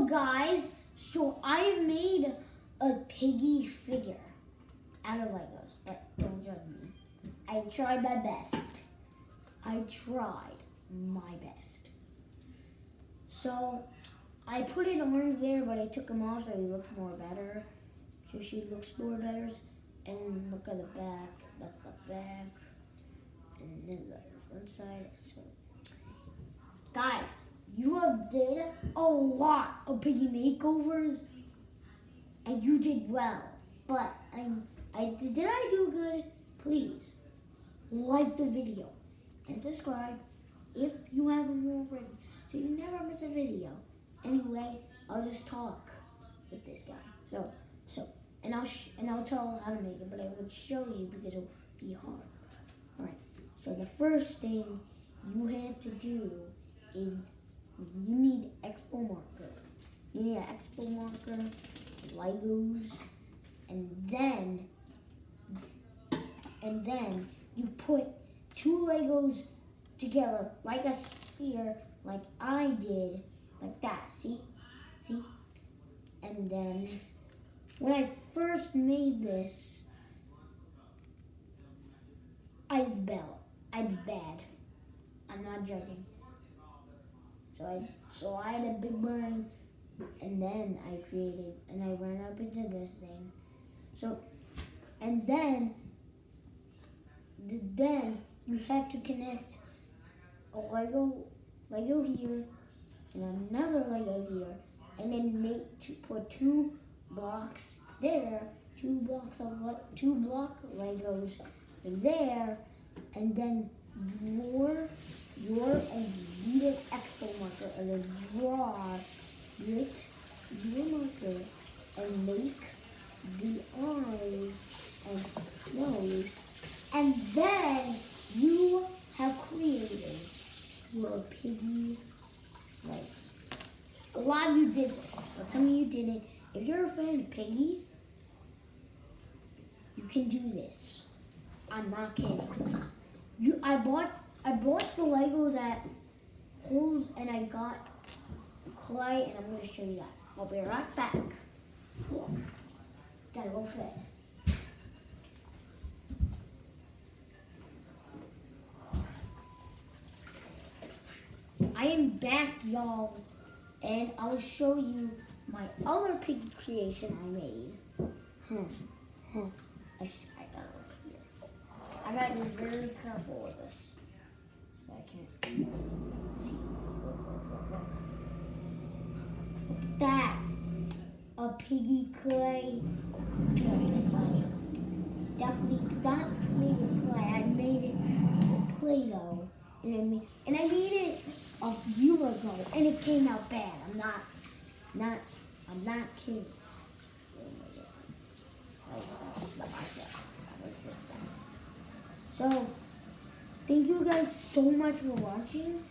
guys, so I made a piggy figure out of Legos, but don't judge me. I tried my best. I tried my best. So I put it on there, but I took him off so he looks more better. So she looks more better. And look at the back. That's the back. And then the front side. So, guys, you have did a lot of piggy makeovers, and you did well. But did I do good? Please like the video and subscribe if you haven't already, so you never miss a video. Anyway, I'll just talk with this guy. And I'll tell how to make it, but I would show you because it'll be hard. All right. So the first thing you have to do is you need expo marker. You need an expo marker, Legos, and then you put two Legos together like a sphere, like I did, like that. See? And then when I first made this, I did bad. I'm not joking. So I had a big brain, and then I went up into this thing. So, and then you have to connect a Lego here and another Lego here, and then put two blocks there, two block Legos there, and then your Adidas expo marker, and then draw with your marker and make the eyes and nose, and then you have created your piggy Lego. A lot of you did this, but some of you didn't. If you're a fan of Piggy, you can do this. I'm not kidding. I bought the Legos at Kohl's, and I got clay, and I'm going to show you that. I'll be right back. Gotta go fast. I am back, y'all, and I'll show you my other piggy creation I made. I got it over here. I gotta be very careful with this. I can't see. Look. Look at that. A piggy clay. Definitely, it's not made of clay. I made it with Play-Doh. And I made it a year ago, and it came out bad. I'm not kidding. So, thank you guys so much for watching,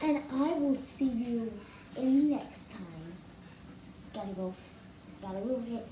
and I will see you in the next time. Gotta go get